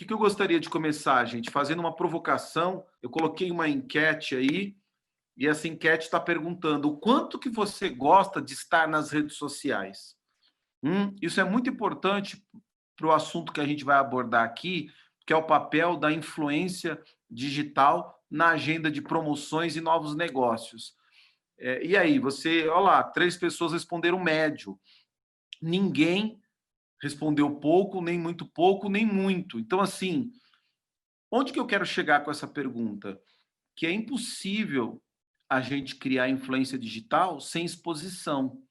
que eu gostaria de começar, gente? Fazendo uma provocação. Eu coloquei uma enquete aí, e essa enquete está perguntando o quanto que você gosta de estar nas redes sociais. Isso é muito importante para o assunto que a gente vai abordar aqui, que é o papel da influência digital na agenda de promoções e novos negócios. E aí, você, olha lá, 3 pessoas responderam médio. Ninguém respondeu pouco, nem muito pouco, nem muito. Então, assim, onde que eu quero chegar com essa pergunta? Que é impossível a gente criar influência digital sem exposição.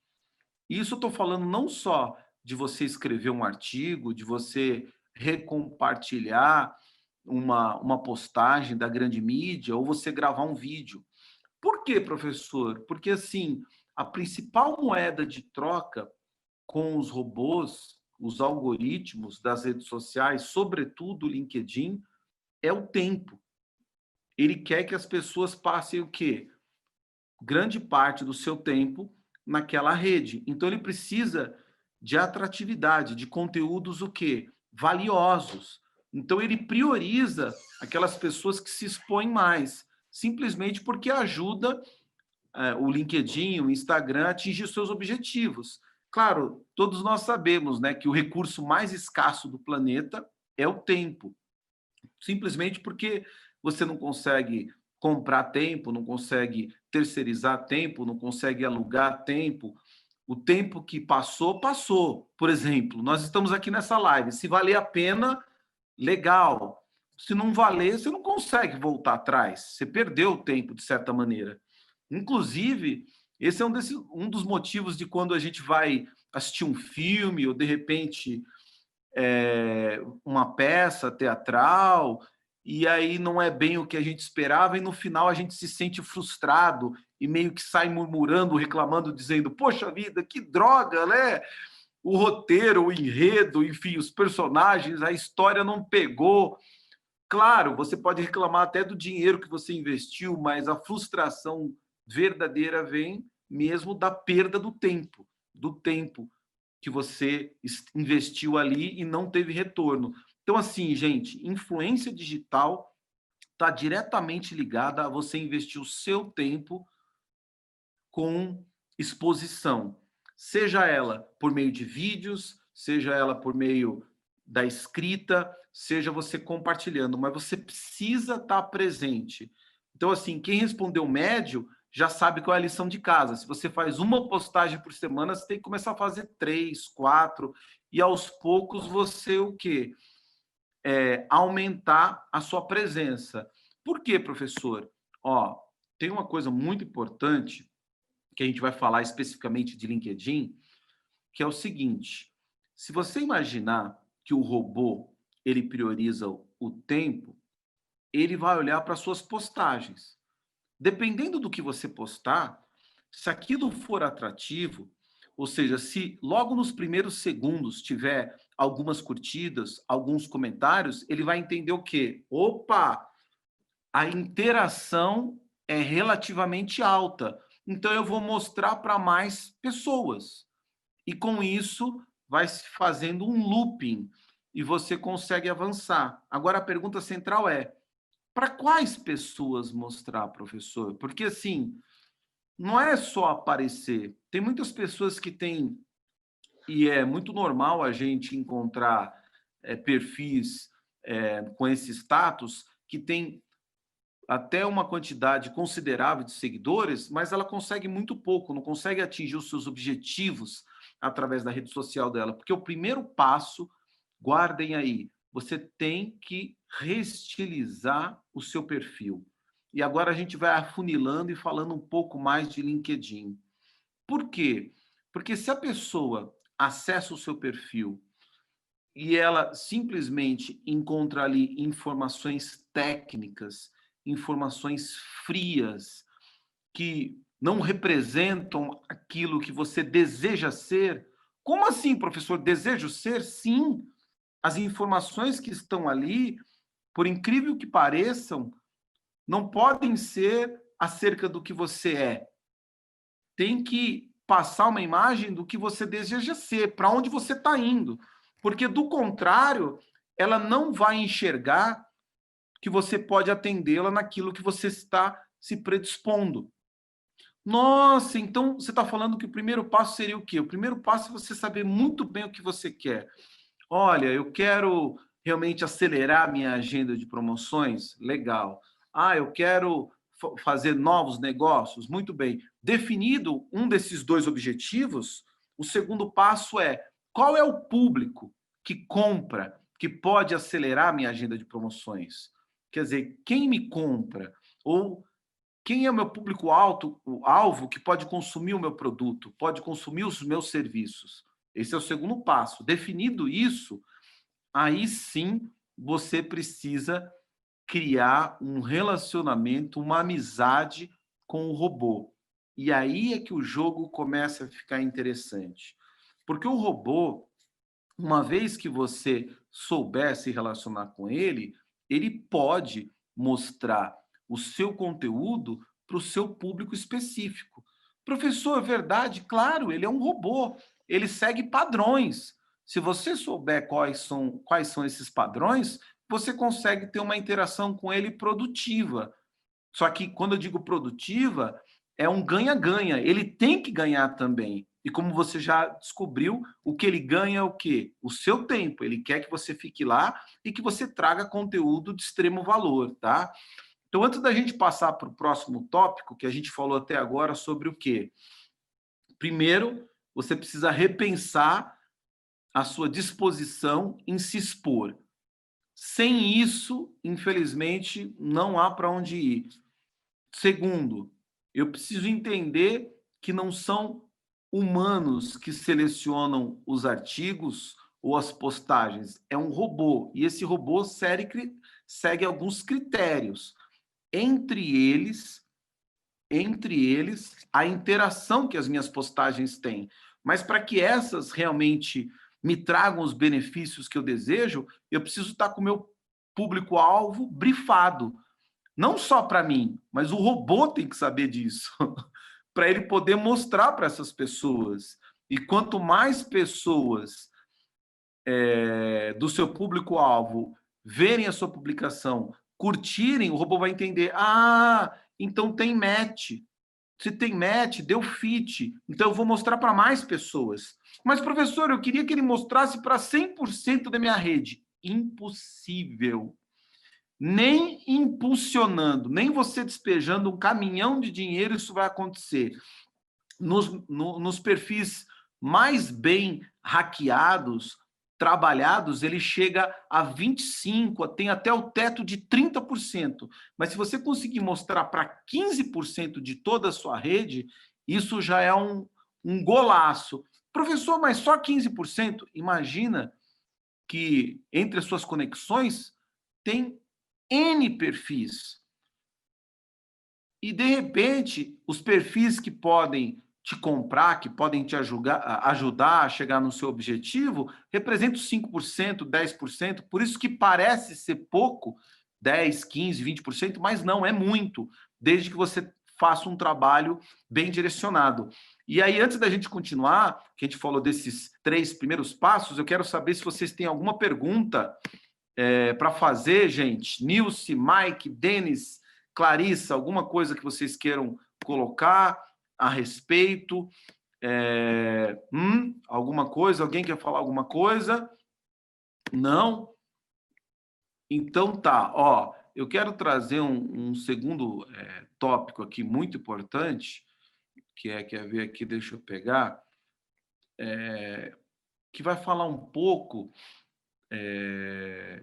E isso eu estou falando não só de você escrever um artigo, de você recompartilhar uma postagem da grande mídia ou você gravar um vídeo. Por quê, professor? Porque, assim, a principal moeda de troca com os robôs, os algoritmos das redes sociais, sobretudo o LinkedIn, é o tempo. Ele quer que as pessoas passem o quê? Grande parte do seu tempo naquela rede. Então ele precisa de atratividade, de conteúdos o quê? Valiosos. Então ele prioriza aquelas pessoas que se expõem mais, simplesmente porque ajuda o LinkedIn, o Instagram a atingir os seus objetivos. Claro, todos nós sabemos, né, que o recurso mais escasso do planeta é o tempo, simplesmente porque você não consegue comprar tempo, não consegue terceirizar tempo, não consegue alugar tempo. O tempo que passou, passou. Por exemplo, nós estamos aqui nessa live. Se valer a pena, legal. Se não valer, você não consegue voltar atrás. Você perdeu o tempo, de certa maneira. Inclusive, esse é um dos motivos de quando a gente vai assistir um filme ou, de repente, uma peça teatral, e aí não é bem o que a gente esperava, e no final a gente se sente frustrado e meio que sai murmurando, reclamando, dizendo: poxa vida, que droga, né? O roteiro, o enredo, enfim, os personagens, a história não pegou. Claro, você pode reclamar até do dinheiro que você investiu, mas a frustração verdadeira vem mesmo da perda do tempo que você investiu ali e não teve retorno. Então, assim, gente, influência digital está diretamente ligada a você investir o seu tempo com exposição, seja ela por meio de vídeos, seja ela por meio da escrita, seja você compartilhando, mas você precisa estar presente. Então, assim, quem respondeu médio já sabe qual é a lição de casa. Se você faz uma postagem por semana, você tem que começar a fazer 3, 4, e aos poucos você o quê? Aumentar a sua presença. Por quê, professor? Ó, tem uma coisa muito importante que a gente vai falar especificamente de LinkedIn, que é o seguinte: se você imaginar que o robô ele prioriza o tempo, ele vai olhar para suas postagens. Dependendo do que você postar, se aquilo for atrativo, ou seja, se logo nos primeiros segundos tiver algumas curtidas, alguns comentários, ele vai entender o quê? Opa, a interação é relativamente alta. Então eu vou mostrar para mais pessoas. E com isso vai se fazendo um looping e você consegue avançar. Agora a pergunta central é: para quais pessoas mostrar, professor? Porque assim, não é só aparecer. Tem muitas pessoas que têm, e é muito normal a gente encontrar perfis com esse status, que tem até uma quantidade considerável de seguidores, mas ela consegue muito pouco, não consegue atingir os seus objetivos através da rede social dela. Porque o primeiro passo, guardem aí, você tem que reestilizar o seu perfil. E agora a gente vai afunilando e falando um pouco mais de LinkedIn. Por quê? Porque se a pessoa acessa o seu perfil e ela simplesmente encontra ali informações técnicas, informações frias, que não representam aquilo que você deseja ser. Como assim, professor? Desejo ser? Sim. As informações que estão ali, por incrível que pareçam, não podem ser acerca do que você é. Tem que passar uma imagem do que você deseja ser, para onde você está indo. Porque, do contrário, ela não vai enxergar que você pode atendê-la naquilo que você está se predispondo. Nossa, então você está falando que o primeiro passo seria o quê? O primeiro passo é você saber muito bem o que você quer. Olha, eu quero realmente acelerar minha agenda de promoções? Legal. Ah, eu quero fazer novos negócios? Muito bem. Definido um desses dois objetivos, o segundo passo é: qual é o público que compra, que pode acelerar minha agenda de promoções? Quer dizer, quem me compra? Ou quem é o meu público alvo que pode consumir o meu produto, pode consumir os meus serviços? Esse é o segundo passo. Definido isso, aí sim você precisa criar um relacionamento, uma amizade com o robô. E aí é que o jogo começa a ficar interessante. Porque o robô, uma vez que você souber se relacionar com ele, ele pode mostrar o seu conteúdo para o seu público específico. Professor, é verdade? Claro, ele é um robô, ele segue padrões. Se você souber quais são esses padrões, você consegue ter uma interação com ele produtiva. Só que quando eu digo produtiva, é um ganha-ganha. Ele tem que ganhar também. E como você já descobriu, o que ele ganha é o quê? O seu tempo. Ele quer que você fique lá e que você traga conteúdo de extremo valor, tá? Então, antes da gente passar para o próximo tópico, que a gente falou até agora sobre o quê? Primeiro, você precisa repensar a sua disposição em se expor. Sem isso, infelizmente, não há para onde ir. Segundo, eu preciso entender que não são humanos que selecionam os artigos ou as postagens, é um robô. E esse robô segue alguns critérios. Entre eles, a interação que as minhas postagens têm. Mas para que essas realmente me tragam os benefícios que eu desejo, eu preciso estar com o meu público-alvo brifado. Não só para mim, mas o robô tem que saber disso, para ele poder mostrar para essas pessoas. E quanto mais pessoas do seu público-alvo verem a sua publicação, curtirem, o robô vai entender: ah, então tem match. Se tem match, deu fit. Então eu vou mostrar para mais pessoas. Mas, professor, eu queria que ele mostrasse para 100% da minha rede. Impossível. Nem impulsionando, nem você despejando um caminhão de dinheiro, isso vai acontecer. Nos perfis mais bem hackeados, trabalhados, ele chega a 25%, tem até o teto de 30%. Mas se você conseguir mostrar para 15% de toda a sua rede, isso já é um golaço. Professor, mas só 15%? Imagina que entre as suas conexões tem N perfis. E, de repente, os perfis que podem te comprar, que podem te ajudar a chegar no seu objetivo, representam 5%, 10%. Por isso que parece ser pouco, 10, 15, 20%, mas não, é muito, desde que você faça um trabalho bem direcionado. E aí, antes da gente continuar, que a gente falou desses 3 primeiros passos, eu quero saber se vocês têm alguma pergunta para fazer, gente. Nilce, Mike, Denis, Clarissa, alguma coisa que vocês queiram colocar a respeito? Alguma coisa? Alguém quer falar alguma coisa? Não? Então tá, ó, eu quero trazer um segundo tópico aqui muito importante, quer ver aqui, deixa eu pegar, que vai falar um pouco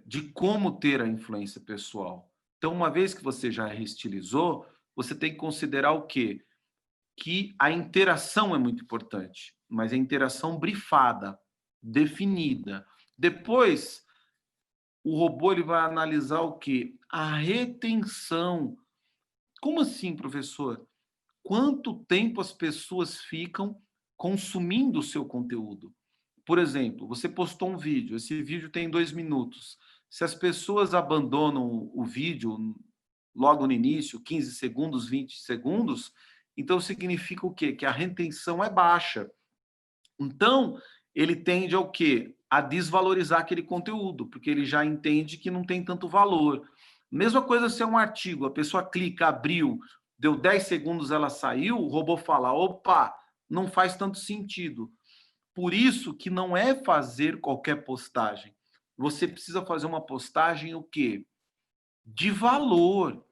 de como ter a influência pessoal. Então, uma vez que você já reestilizou, você tem que considerar o quê? Que a interação é muito importante, mas a interação brifada, definida. Depois, o robô ele vai analisar o quê? A retenção. Como assim, professor? Quanto tempo as pessoas ficam consumindo o seu conteúdo? Por exemplo, você postou um vídeo, esse vídeo tem 2 minutos. Se as pessoas abandonam o vídeo logo no início, 15 segundos, 20 segundos, então significa o quê? Que a retenção é baixa. Então, ele tende ao quê? A desvalorizar aquele conteúdo, porque ele já entende que não tem tanto valor. Mesma coisa se é um artigo, a pessoa clica, abriu, deu 10 segundos, ela saiu, o robô fala, opa, não faz tanto sentido. Por isso que não é fazer qualquer postagem. Você precisa fazer uma postagem o quê? De valor.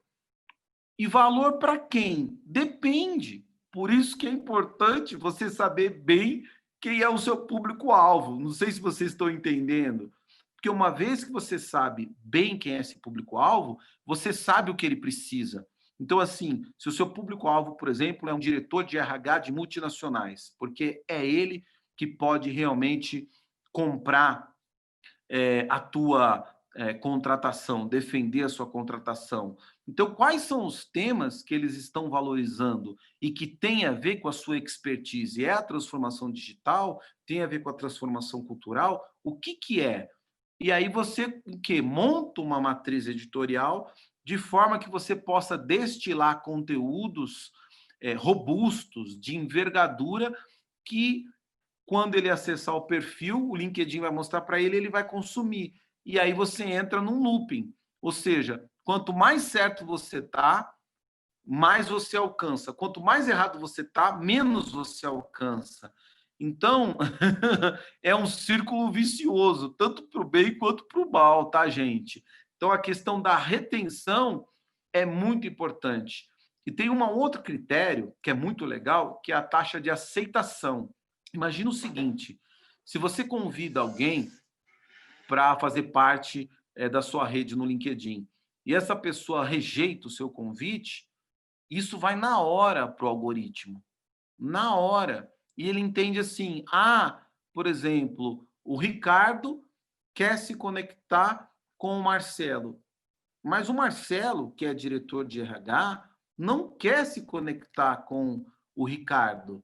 E valor para quem? Depende. Por isso que é importante você saber bem quem é o seu público-alvo. Não sei se vocês estão entendendo. Porque uma vez que você sabe bem quem é esse público-alvo, você sabe o que ele precisa. Então, assim, se o seu público-alvo, por exemplo, é um diretor de RH de multinacionais, porque é ele que pode realmente comprar a tua contratação, defender a sua contratação. Então, quais são os temas que eles estão valorizando e que tem a ver com a sua expertise? É a transformação digital? Tem a ver com a transformação cultural? O que, que é? E aí você o quê? Monta uma matriz editorial de forma que você possa destilar conteúdos robustos, de envergadura, que quando ele acessar o perfil, o LinkedIn vai mostrar para ele, ele vai consumir. E aí você entra num looping. Ou seja, quanto mais certo você está, mais você alcança. Quanto mais errado você está, menos você alcança. Então, é um círculo vicioso, tanto para o bem quanto para o mal, tá, gente? Então, a questão da retenção é muito importante. E tem um outro critério que é muito legal, que é a taxa de aceitação. Imagina o seguinte: se você convida alguém para fazer parte da sua rede no LinkedIn e essa pessoa rejeita o seu convite, isso vai na hora para o algoritmo. Na hora. E ele entende assim: ah, por exemplo, o Ricardo quer se conectar com o Marcelo, mas o Marcelo, que é diretor de RH, não quer se conectar com o Ricardo.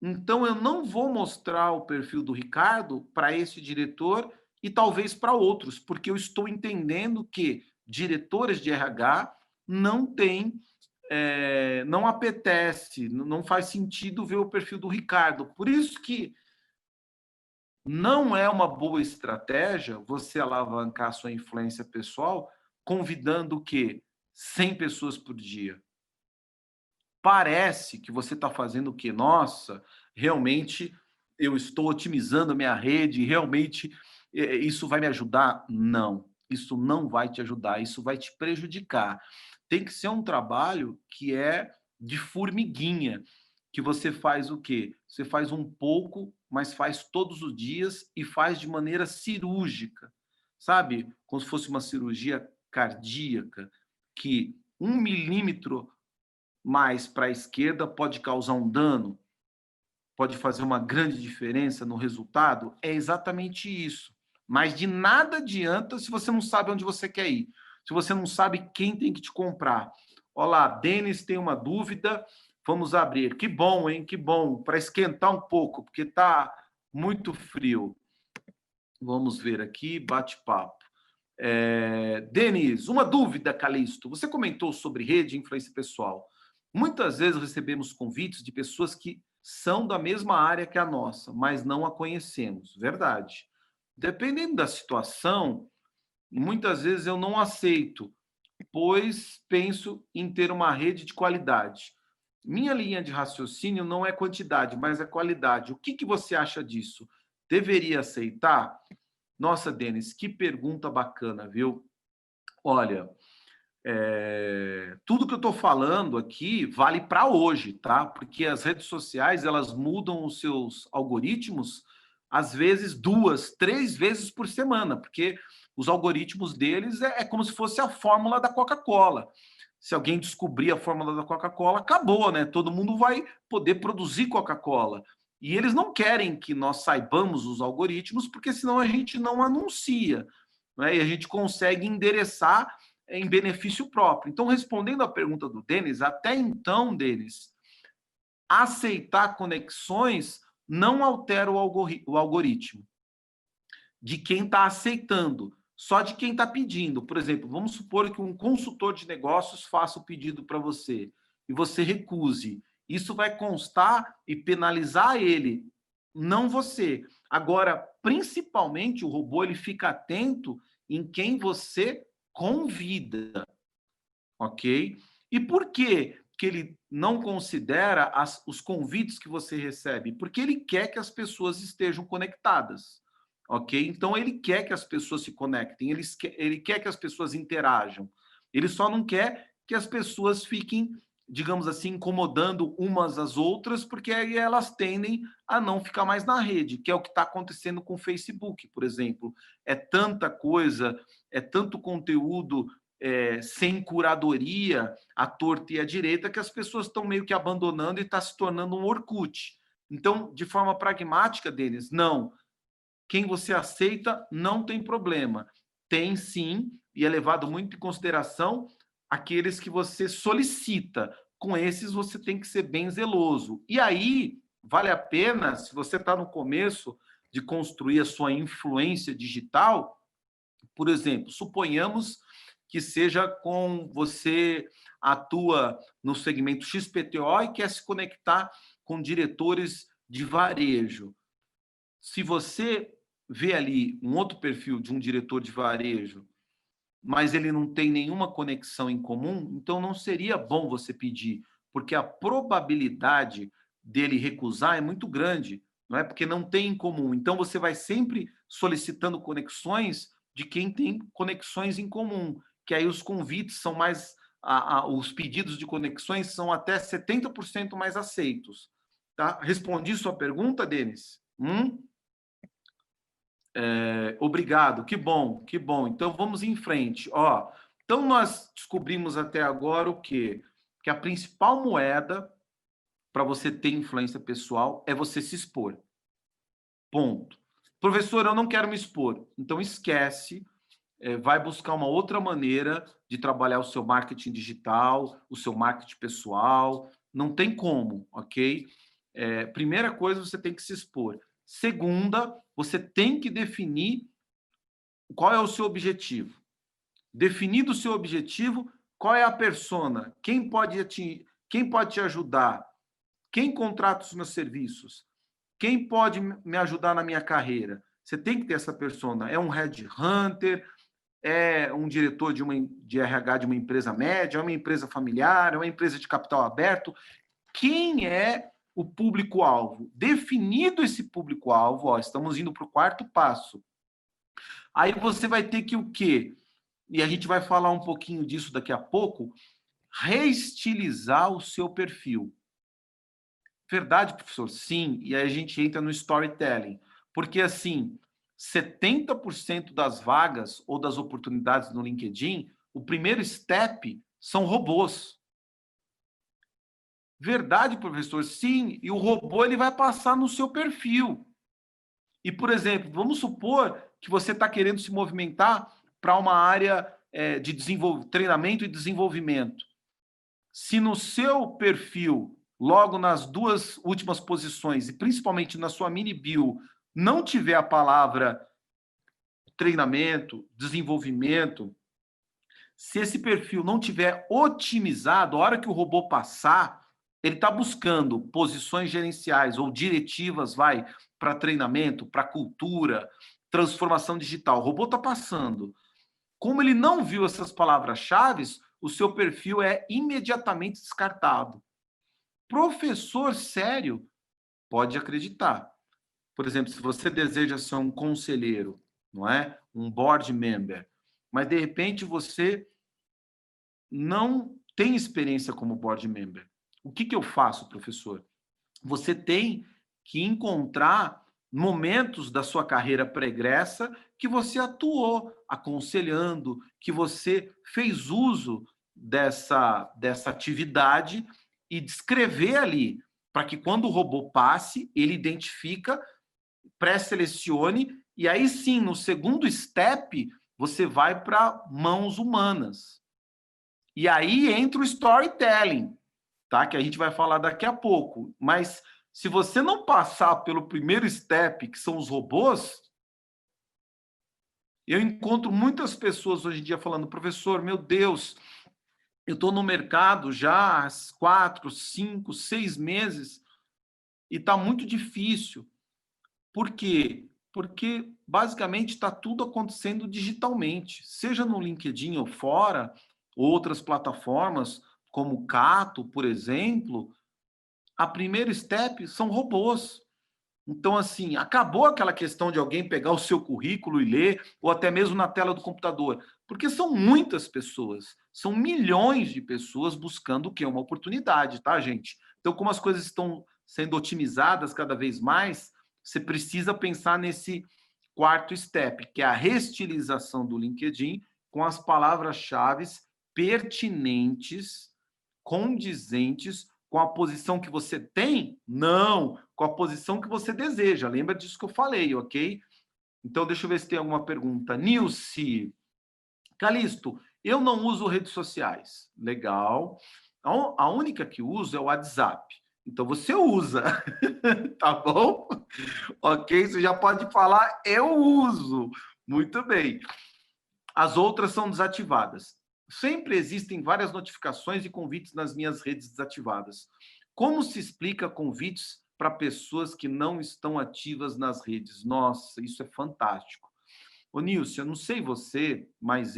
Então, eu não vou mostrar o perfil do Ricardo para esse diretor e talvez para outros, porque eu estou entendendo que diretores de RH não têm, não apetece, não faz sentido ver o perfil do Ricardo. Por isso que não é uma boa estratégia você alavancar sua influência pessoal convidando o quê? 100 pessoas por dia. Parece que você está fazendo o quê? Nossa, realmente eu estou otimizando a minha rede, realmente isso vai me ajudar? Não, isso não vai te ajudar, isso vai te prejudicar. Tem que ser um trabalho que é de formiguinha, que você faz o quê? Você faz um pouco, mas faz todos os dias e faz de maneira cirúrgica, sabe? Como se fosse uma cirurgia cardíaca, que 1 milímetro mais para a esquerda pode causar um dano, pode fazer uma grande diferença no resultado, é exatamente isso. Mas de nada adianta se você não sabe onde você quer ir, se você não sabe quem tem que te comprar. Olá, Denis tem uma dúvida, vamos abrir. Que bom, hein? Que bom, para esquentar um pouco, porque está muito frio. Vamos ver aqui, bate-papo. Denis, uma dúvida, Calixto. Você comentou sobre rede e influência pessoal. Muitas vezes recebemos convites de pessoas que são da mesma área que a nossa, mas não a conhecemos. Verdade. Dependendo da situação, muitas vezes eu não aceito, pois penso em ter uma rede de qualidade. Minha linha de raciocínio não é quantidade, mas é qualidade. O que você acha disso? Deveria aceitar? Nossa, Denis, que pergunta bacana, viu? Olha, tudo que eu estou falando aqui vale para hoje, tá? Porque as redes sociais elas mudam os seus algoritmos às vezes 2, 3 vezes por semana, porque os algoritmos deles é como se fosse a fórmula da Coca-Cola. Se alguém descobrir a fórmula da Coca-Cola, acabou, né? Todo mundo vai poder produzir Coca-Cola. E eles não querem que nós saibamos os algoritmos, porque senão a gente não anuncia, né? E a gente consegue endereçar em benefício próprio. Então, respondendo à pergunta do Denis, até então, Denis, aceitar conexões não altera o algoritmo de quem está aceitando, só de quem está pedindo. Por exemplo, vamos supor que um consultor de negócios faça o pedido para você e você recuse. Isso vai constar e penalizar ele, não você. Agora, principalmente, o robô ele fica atento em quem você convida, ok? E por que ele não considera os convites que você recebe? Porque ele quer que as pessoas estejam conectadas, ok? Então, ele quer que as pessoas se conectem, ele quer que as pessoas interajam. Ele só não quer que as pessoas fiquem, digamos assim, incomodando umas às outras, porque aí elas tendem a não ficar mais na rede, que é o que está acontecendo com o Facebook, por exemplo. É tanta coisa, é tanto conteúdo sem curadoria, à torta e à direita, que as pessoas estão meio que abandonando e está se tornando um Orkut. Então, de forma pragmática, Denis, não. Quem você aceita não tem problema. Tem sim, e é levado muito em consideração aqueles que você solicita. Com esses você tem que ser bem zeloso. E aí, vale a pena, se você está no começo de construir a sua influência digital, por exemplo, suponhamos que seja com você atua no segmento XPTO e quer se conectar com diretores de varejo. Se você vê ali um outro perfil de um diretor de varejo, mas ele não tem nenhuma conexão em comum, então não seria bom você pedir, porque a probabilidade dele recusar é muito grande, não é? Porque não tem em comum. Então você vai sempre solicitando conexões de quem tem conexões em comum, que aí os convites são mais, os pedidos de conexões são até 70% mais aceitos. Tá? Respondi sua pergunta, Denis? Obrigado, que bom, que bom. Então vamos em frente. Ó, então nós descobrimos até agora o quê? Que a principal moeda para você ter influência pessoal é você se expor. Ponto. Professor, eu não quero me expor. Então esquece, vai buscar uma outra maneira de trabalhar o seu marketing digital, o seu marketing pessoal. Não tem como, ok? Primeira coisa, você tem que se expor. Segunda, você tem que definir qual é o seu objetivo. Definido o seu objetivo, qual é a persona? Quem pode te ajudar? Quem contrata os meus serviços? Quem pode me ajudar na minha carreira? Você tem que ter essa persona. É um headhunter? É um diretor de RH de uma empresa média? É uma empresa familiar? É uma empresa de capital aberto? Quem é o público-alvo? Definido esse público-alvo, estamos indo para o quarto passo. Aí você vai ter que o quê? E a gente vai falar um pouquinho disso daqui a pouco, reestilizar o seu perfil. Verdade, professor? Sim, e aí a gente entra no storytelling. Porque, assim, 70% das vagas ou das oportunidades no LinkedIn, o primeiro step são robôs. Verdade, professor? Sim, e o robô ele vai passar no seu perfil. E, por exemplo, vamos supor que você está querendo se movimentar para uma área de treinamento e desenvolvimento. Se no seu perfil, logo nas duas últimas posições, e principalmente na sua mini bio, não tiver a palavra treinamento, desenvolvimento, se esse perfil não tiver otimizado, a hora que o robô passar, ele está buscando posições gerenciais ou diretivas, para treinamento, para cultura, transformação digital. O robô está passando. Como ele não viu essas palavras-chave, o seu perfil é imediatamente descartado. Professor sério, pode acreditar. Por exemplo, se você deseja ser um conselheiro, não é? Um board member, mas de repente você não tem experiência como board member. O que eu faço, professor? Você tem que encontrar momentos da sua carreira pregressa que você atuou aconselhando, que você fez uso dessa atividade e descrever ali, para que quando o robô passe, ele identifica, pré-selecione, e aí sim, no segundo step, você vai para mãos humanas. E aí entra o storytelling, tá? Que a gente vai falar daqui a pouco. Mas se você não passar pelo primeiro step, que são os robôs, eu encontro muitas pessoas hoje em dia falando, professor, meu Deus, eu estou no mercado já há 4, 5, 6 meses e está muito difícil. Por quê? Porque basicamente está tudo acontecendo digitalmente, seja no LinkedIn ou fora, outras plataformas, como o Cato, por exemplo, a primeira step são robôs. Então, assim, acabou aquela questão de alguém pegar o seu currículo e ler, ou até mesmo na tela do computador, porque são muitas pessoas, são milhões de pessoas buscando o quê? Uma oportunidade, tá, gente? Então, como as coisas estão sendo otimizadas cada vez mais, você precisa pensar nesse quarto step, que é a reestilização do LinkedIn com as palavras-chave pertinentes, condizentes com a posição que você tem? Não, com a posição que você deseja. Lembra disso que eu falei, ok? Então, deixa eu ver se tem alguma pergunta. Nilce, Calisto, eu não uso redes sociais. Legal. A única que uso é o WhatsApp. Então, você usa, tá bom? Ok? Você já pode falar, eu uso. Muito bem. As outras são desativadas. Sempre existem várias notificações e convites nas minhas redes desativadas. Como se explica convites para pessoas que não estão ativas nas redes? Nossa, isso é fantástico. Ô, Nilce, eu não sei você, mas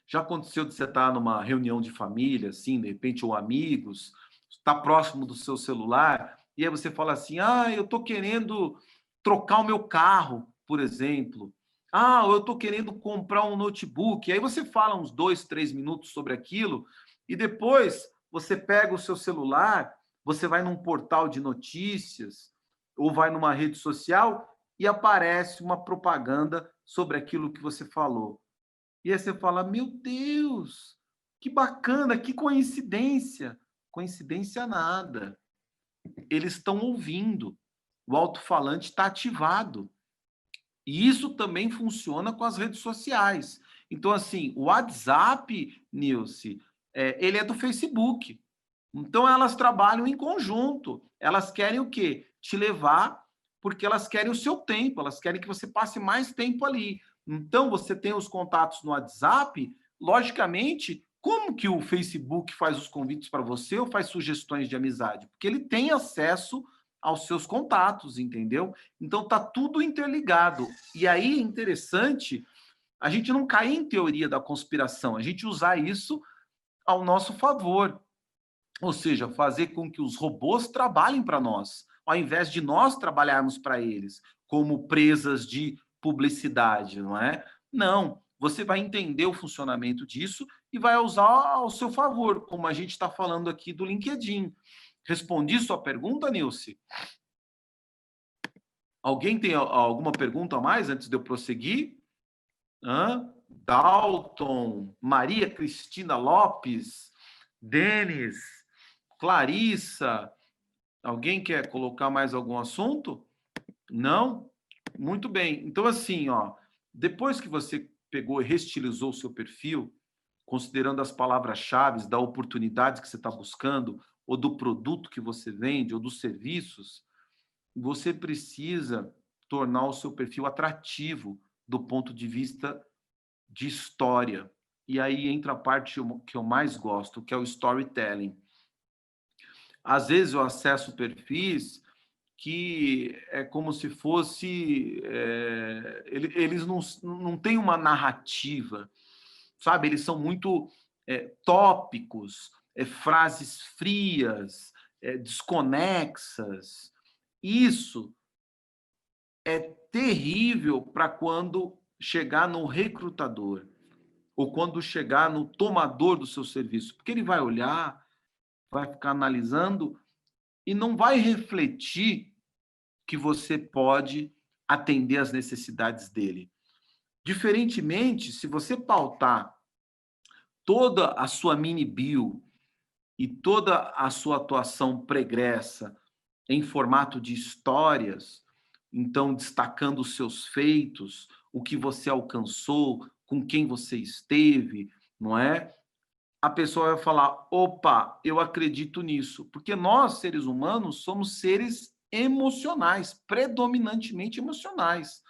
já aconteceu de você estar numa reunião de família, assim, de repente, ou amigos, está próximo do seu celular, e aí você fala assim: ah, eu estou querendo trocar o meu carro, por exemplo. Ah, eu estou querendo comprar um notebook. Aí você fala uns 2, 3 minutos sobre aquilo, e depois você pega o seu celular, você vai num portal de notícias, ou vai numa rede social, e aparece uma propaganda sobre aquilo que você falou. E aí você fala: meu Deus, que bacana, que coincidência. Coincidência nada. Eles estão ouvindo. O alto-falante está ativado. E isso também funciona com as redes sociais. Então, assim, o WhatsApp, Nilce, ele é do Facebook. Então, elas trabalham em conjunto. Elas querem o quê? Te levar, porque elas querem o seu tempo, elas querem que você passe mais tempo ali. Então, você tem os contatos no WhatsApp, logicamente, como que o Facebook faz os convites para você ou faz sugestões de amizade? Porque ele tem acesso aos seus contatos, entendeu? Então, tá tudo interligado. E aí é interessante a gente não cair em teoria da conspiração, a gente usar isso ao nosso favor. Ou seja, fazer com que os robôs trabalhem para nós, ao invés de nós trabalharmos para eles, como presas de publicidade, não é? Não, você vai entender o funcionamento disso e vai usar ao seu favor, como a gente está falando aqui do LinkedIn. Respondi sua pergunta, Nilce? Alguém tem alguma pergunta a mais antes de eu prosseguir? Dalton, Maria Cristina Lopes, Denis, Clarissa, alguém quer colocar mais algum assunto? Não? Muito bem. Então, assim, ó, depois que você pegou e reestilizou o seu perfil, considerando as palavras-chave da oportunidade que você está buscando, ou do produto que você vende, ou dos serviços, você precisa tornar o seu perfil atrativo do ponto de vista de história. E aí entra a parte que eu mais gosto, que é o storytelling. Às vezes eu acesso perfis que é como se fosse... eles não têm uma narrativa, sabe? Eles são muito tópicos, frases frias, desconexas. Isso é terrível para quando chegar no recrutador ou quando chegar no tomador do seu serviço, porque ele vai olhar, vai ficar analisando e não vai refletir que você pode atender às necessidades dele. Diferentemente, se você pautar toda a sua mini bio e toda a sua atuação pregressa em formato de histórias, então destacando os seus feitos, o que você alcançou, com quem você esteve, não é? A pessoa vai falar: opa, eu acredito nisso. Porque nós, seres humanos, somos seres emocionais, predominantemente emocionais.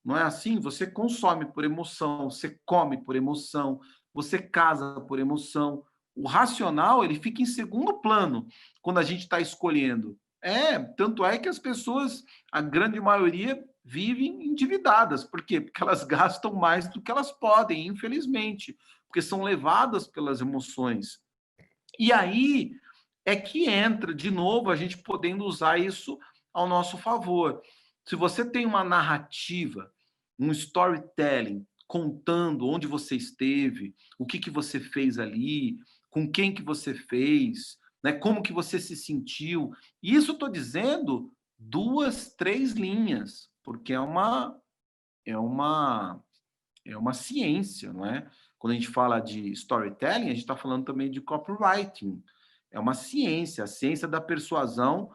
Não é assim? Você consome por emoção, você come por emoção, você casa por emoção. O racional, ele fica em segundo plano quando a gente está escolhendo. Tanto é que as pessoas, a grande maioria, vivem endividadas. Por quê? Porque elas gastam mais do que elas podem, infelizmente, porque são levadas pelas emoções. E aí é que entra, de novo, a gente podendo usar isso ao nosso favor. Se você tem uma narrativa, um storytelling, contando onde você esteve, o que você fez ali, com quem que você fez, né, como que você se sentiu. Isso eu estou dizendo 2, 3 linhas, porque é uma, é uma ciência, não é? Quando a gente fala de storytelling, a gente está falando também de copywriting. É uma ciência, a ciência da persuasão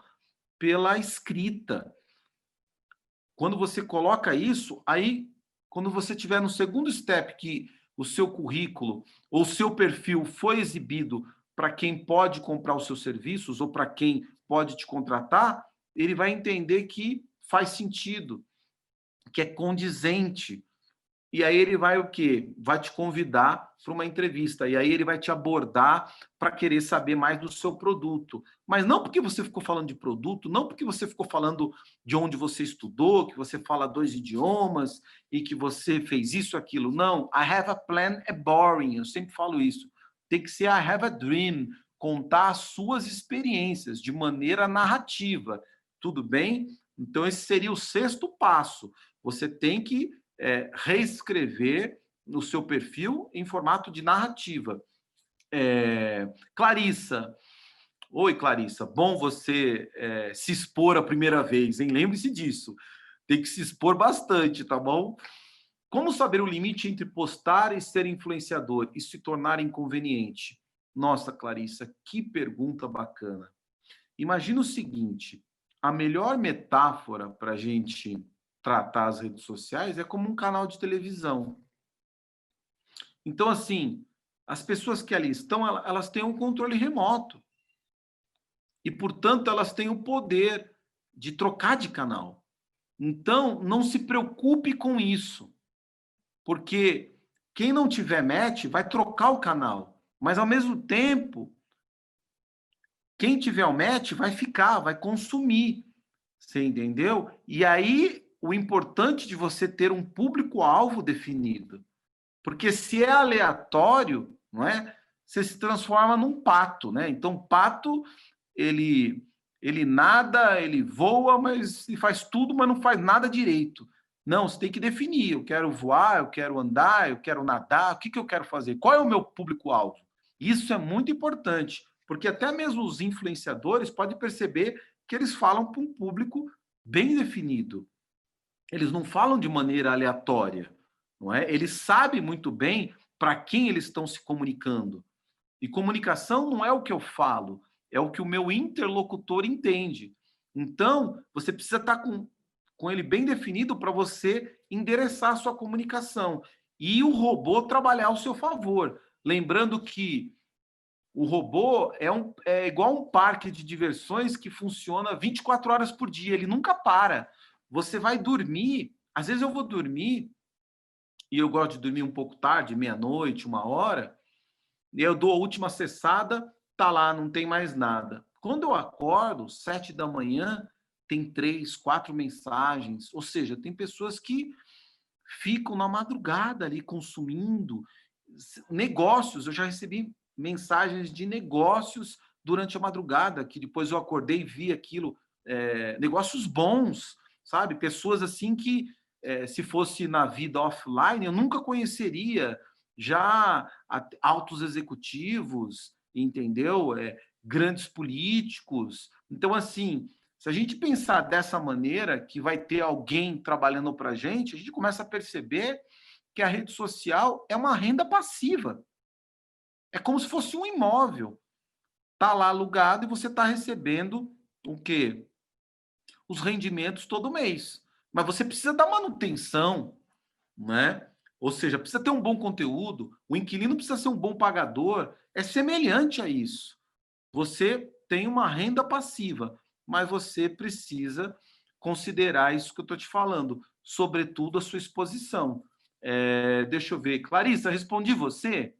pela escrita. Quando você coloca isso, aí, quando você tiver no segundo step, que o seu currículo ou o seu perfil foi exibido para quem pode comprar os seus serviços ou para quem pode te contratar, ele vai entender que faz sentido, que é condizente. E aí ele vai o quê? Vai te convidar para uma entrevista. E aí ele vai te abordar para querer saber mais do seu produto. Mas não porque você ficou falando de produto, não porque você ficou falando de onde você estudou, que você fala 2 idiomas e que você fez isso, aquilo. Não, I have a plan é boring. Eu sempre falo isso. Tem que ser I have a dream. Contar as suas experiências de maneira narrativa. Tudo bem? Então esse seria o 6º passo. Você tem que reescrever no seu perfil em formato de narrativa. Clarissa. Oi, Clarissa. Bom você se expor a primeira vez, hein? Lembre-se disso. Tem que se expor bastante, tá bom? Como saber o limite entre postar e ser influenciador e se tornar inconveniente? Nossa, Clarissa, que pergunta bacana. Imagina o seguinte, a melhor metáfora para a gente tratar as redes sociais é como um canal de televisão. Então, assim, as pessoas que ali estão, elas têm um controle remoto. E, portanto, elas têm o poder de trocar de canal. Então, não se preocupe com isso. Porque quem não tiver match vai trocar o canal. Mas, ao mesmo tempo, quem tiver o match vai ficar, vai consumir. Você entendeu? E aí, o importante de você ter um público-alvo definido. Porque se é aleatório, não é? Você se transforma num pato, né? Então, pato, ele nada, ele voa, mas ele faz tudo, mas não faz nada direito. Não, você tem que definir. Eu quero voar, eu quero andar, eu quero nadar. O que eu quero fazer? Qual é o meu público-alvo? Isso é muito importante, porque até mesmo os influenciadores podem perceber que eles falam para um público bem definido. Eles não falam de maneira aleatória, não é? Eles sabem muito bem para quem eles estão se comunicando. E comunicação não é o que eu falo, é o que o meu interlocutor entende. Então, você precisa estar com ele bem definido para você endereçar a sua comunicação. E o robô trabalhar ao seu favor. Lembrando que o robô é igual um parque de diversões que funciona 24 horas por dia, ele nunca para. Você vai dormir, às vezes eu vou dormir, e eu gosto de dormir um pouco tarde, meia-noite, 1 hora, e eu dou a última acessada, tá lá, não tem mais nada. Quando eu acordo, 7 da manhã, tem 3, 4 mensagens, ou seja, tem pessoas que ficam na madrugada ali consumindo negócios. Eu já recebi mensagens de negócios durante a madrugada, que depois eu acordei e vi aquilo, negócios bons, sabe? Pessoas assim que, se fosse na vida offline, eu nunca conheceria, já altos executivos, entendeu? Grandes políticos. Então, assim, se a gente pensar dessa maneira, que vai ter alguém trabalhando para a gente começa a perceber que a rede social é uma renda passiva. É como se fosse um imóvel. Está lá alugado e você está recebendo o quê? Os rendimentos todo mês. Mas você precisa da manutenção, né? Ou seja, precisa ter um bom conteúdo, o inquilino precisa ser um bom pagador. É semelhante a isso. Você tem uma renda passiva, mas você precisa considerar isso que eu estou te falando, sobretudo a sua exposição. Deixa eu ver. Clarissa, respondi você?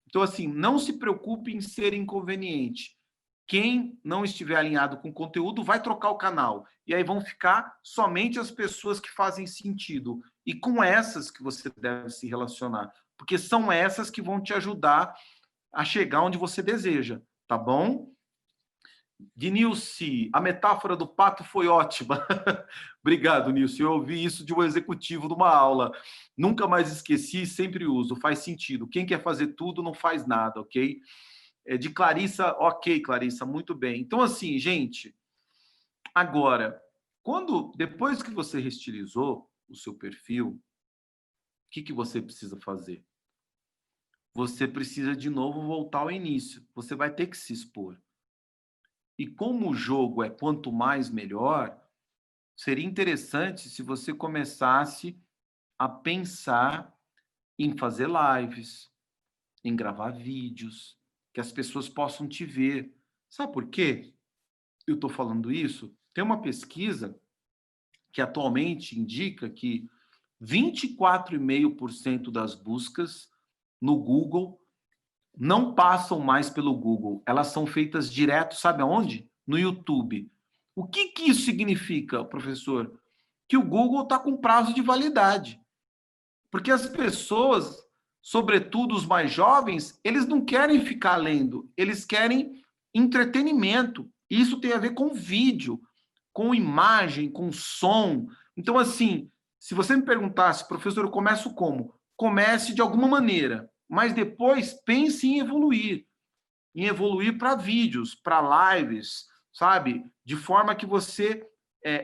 Então, assim, não se preocupe em ser inconveniente. Quem não estiver alinhado com o conteúdo vai trocar o canal. E aí vão ficar somente as pessoas que fazem sentido. E com essas que você deve se relacionar. Porque são essas que vão te ajudar a chegar onde você deseja, tá bom? Nilce, a metáfora do pato foi ótima. Obrigado, Nilce. Eu ouvi isso de um executivo numa aula. Nunca mais esqueci, sempre uso. Faz sentido. Quem quer fazer tudo não faz nada, ok? De Clarissa, ok, Clarissa, muito bem. Então, assim, gente, agora, depois que você restilizou o seu perfil, o que você precisa fazer? Você precisa de novo voltar ao início. Você vai ter que se expor. E como o jogo é quanto mais melhor, seria interessante se você começasse a pensar em fazer lives, em gravar vídeos, que as pessoas possam te ver. Sabe por quê? Eu estou falando isso? Tem uma pesquisa que atualmente indica que 24,5% das buscas no Google não passam mais pelo Google. Elas são feitas direto, sabe aonde? No YouTube. O que isso significa, professor? Que o Google está com prazo de validade. Porque as pessoas, sobretudo os mais jovens, eles não querem ficar lendo, eles querem entretenimento. Isso tem a ver com vídeo, com imagem, com som. Então, assim, se você me perguntasse, professor, eu começo como? Comece de alguma maneira, mas depois pense em evoluir para vídeos, para lives, sabe? De forma que você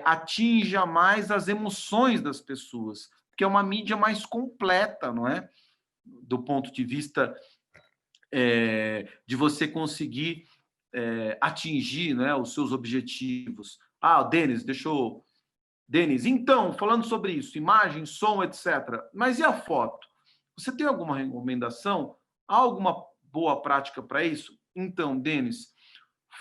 atinja mais as emoções das pessoas, porque é uma mídia mais completa, não é? Do ponto de vista de você conseguir atingir, né, os seus objetivos. Denis, Denis, então, falando sobre isso, imagem, som, etc. Mas e a foto? Você tem alguma recomendação? Há alguma boa prática para isso? Então, Denis,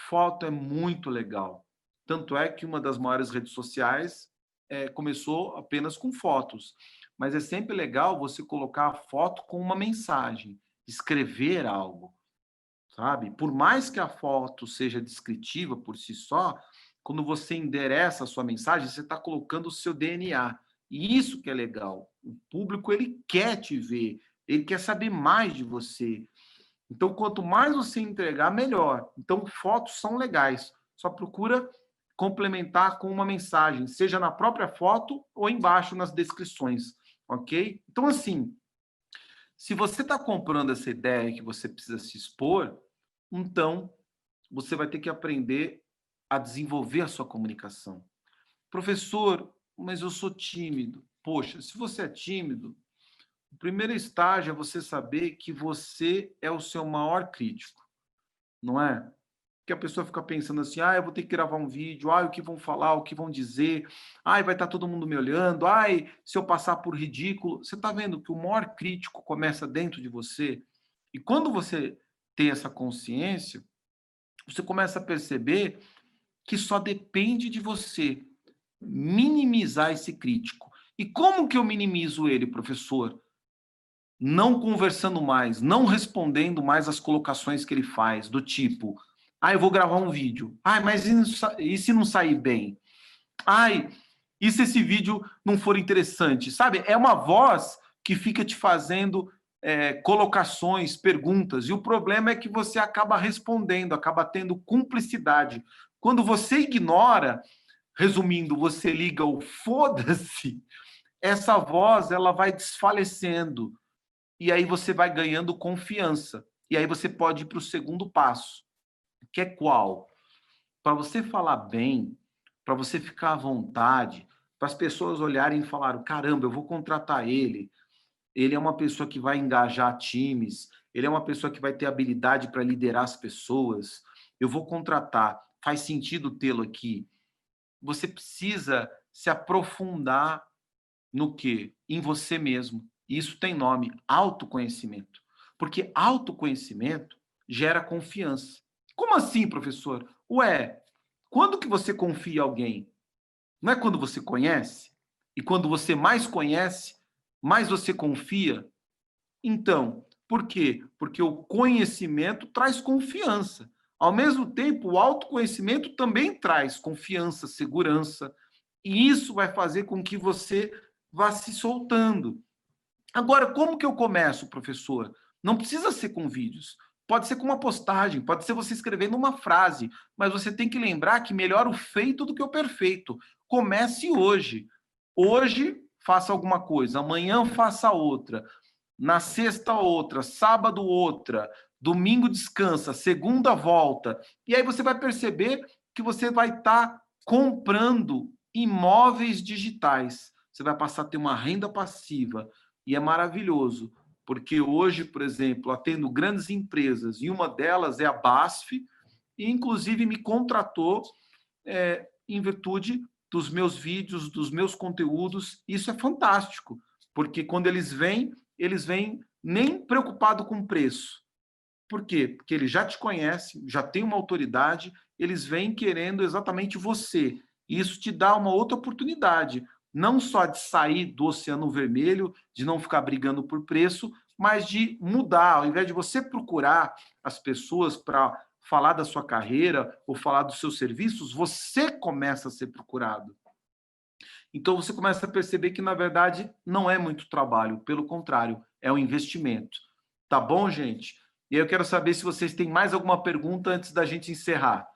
foto é muito legal. Tanto é que uma das maiores redes sociais começou apenas com fotos. Mas é sempre legal você colocar a foto com uma mensagem, escrever algo, sabe? Por mais que a foto seja descritiva por si só, quando você endereça a sua mensagem, você está colocando o seu DNA. E isso que é legal. O público, ele quer te ver, ele quer saber mais de você. Então, quanto mais você entregar, melhor. Então, fotos são legais. Só procura complementar com uma mensagem, seja na própria foto ou embaixo nas descrições, ok? Então, assim, se você está comprando essa ideia que você precisa se expor, então você vai ter que aprender a desenvolver a sua comunicação. Professor, mas eu sou tímido. Poxa, se você é tímido, o primeiro estágio é você saber que você é o seu maior crítico, não é? Que a pessoa fica pensando assim, eu vou ter que gravar um vídeo, o que vão falar, o que vão dizer, vai estar todo mundo me olhando, se eu passar por ridículo. Você está vendo que o maior crítico começa dentro de você? E quando você tem essa consciência, você começa a perceber que só depende de você minimizar esse crítico. E como que eu minimizo ele, professor? Não conversando mais, não respondendo mais as colocações que ele faz, do tipo, eu vou gravar um vídeo. Mas e se não sair bem? E se esse vídeo não for interessante? Sabe? É uma voz que fica te fazendo colocações, perguntas, e o problema é que você acaba respondendo, acaba tendo cumplicidade. Quando você ignora, resumindo, você liga o foda-se, essa voz ela vai desfalecendo, e aí você vai ganhando confiança. E aí você pode ir para o segundo passo, que é qual? Para você falar bem, para você ficar à vontade, para as pessoas olharem e falarem, caramba, eu vou contratar ele é uma pessoa que vai engajar times, ele é uma pessoa que vai ter habilidade para liderar as pessoas, eu vou contratar, faz sentido tê-lo aqui. Você precisa se aprofundar no quê? Em você mesmo. Isso tem nome, autoconhecimento. Porque autoconhecimento gera confiança. Como assim, professor? Quando que você confia em alguém? Não é quando você conhece? E quando você mais conhece, mais você confia? Então, por quê? Porque o conhecimento traz confiança. Ao mesmo tempo, o autoconhecimento também traz confiança, segurança, e isso vai fazer com que você vá se soltando. Agora, como que eu começo, professor? Não precisa ser com vídeos. Pode ser com uma postagem, pode ser você escrevendo uma frase, mas você tem que lembrar que melhor o feito do que o perfeito. Comece hoje. Hoje, faça alguma coisa, amanhã faça outra, na sexta outra, sábado outra, domingo descansa, segunda volta. E aí você vai perceber que você vai estar comprando imóveis digitais. Você vai passar a ter uma renda passiva. E é maravilhoso, porque hoje, por exemplo, atendo grandes empresas, e uma delas é a BASF, e inclusive me contratou em virtude dos meus vídeos, dos meus conteúdos. Isso é fantástico, porque quando eles vêm nem preocupado com preço. Por quê? Porque eles já te conhecem, já tem uma autoridade, eles vêm querendo exatamente você. E isso te dá uma outra oportunidade, não só de sair do oceano vermelho, de não ficar brigando por preço, mas de mudar. Ao invés de você procurar as pessoas para falar da sua carreira ou falar dos seus serviços, você começa a ser procurado. Então você começa a perceber que, na verdade, não é muito trabalho, pelo contrário, é um investimento. Tá bom, gente? E aí eu quero saber se vocês têm mais alguma pergunta antes da gente encerrar.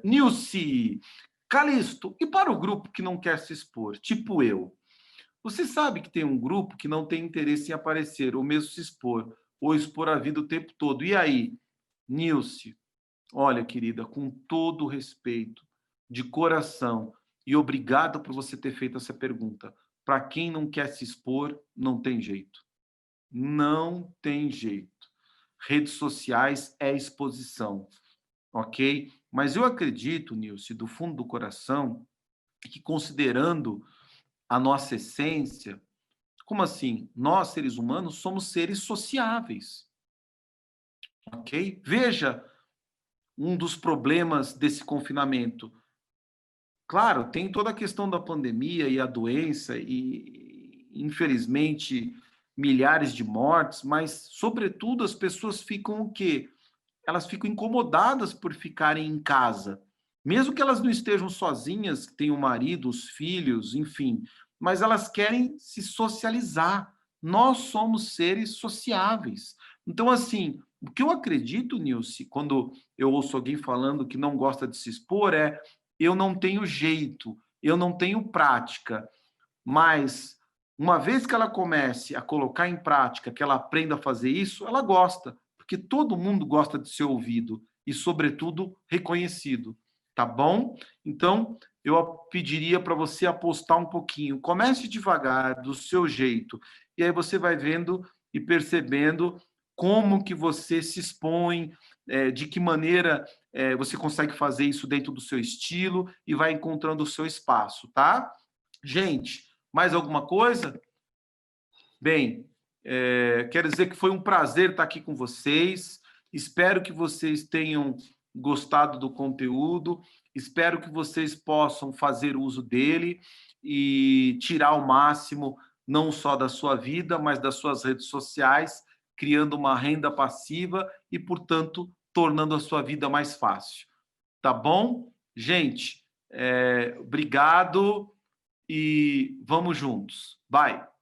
Nilce, Calisto, e para o grupo que não quer se expor, tipo eu? Você sabe que tem um grupo que não tem interesse em aparecer, ou mesmo se expor, ou expor a vida o tempo todo. E aí, Nilce, olha, querida, com todo o respeito, de coração, e obrigado por você ter feito essa pergunta. Para quem não quer se expor, não tem jeito. Não tem jeito. Redes sociais é exposição, ok? Mas eu acredito, Nilce, do fundo do coração, que considerando a nossa essência, como assim? Nós, seres humanos, somos seres sociáveis, ok? Veja um dos problemas desse confinamento. Claro, tem toda a questão da pandemia e a doença e, infelizmente, milhares de mortes, mas, sobretudo, as pessoas ficam o quê? Elas ficam incomodadas por ficarem em casa. Mesmo que elas não estejam sozinhas, tenham o marido, os filhos, enfim, mas elas querem se socializar. Nós somos seres sociáveis. Então, assim, o que eu acredito, Nilce, quando eu ouço alguém falando que não gosta de se expor, é eu não tenho jeito, eu não tenho prática, mas uma vez que ela comece a colocar em prática, que ela aprenda a fazer isso, ela gosta, porque todo mundo gosta de ser ouvido e, sobretudo, reconhecido, tá bom? Então, eu pediria para você apostar um pouquinho, comece devagar, do seu jeito, e aí você vai vendo e percebendo como que você se expõe, de que maneira você consegue fazer isso dentro do seu estilo e vai encontrando o seu espaço, tá? Gente, mais alguma coisa? Bem, quero dizer que foi um prazer estar aqui com vocês. Espero que vocês tenham gostado do conteúdo. Espero que vocês possam fazer uso dele e tirar o máximo, não só da sua vida, mas das suas redes sociais, criando uma renda passiva e, portanto, tornando a sua vida mais fácil. Tá bom? Gente, obrigado e vamos juntos. Bye!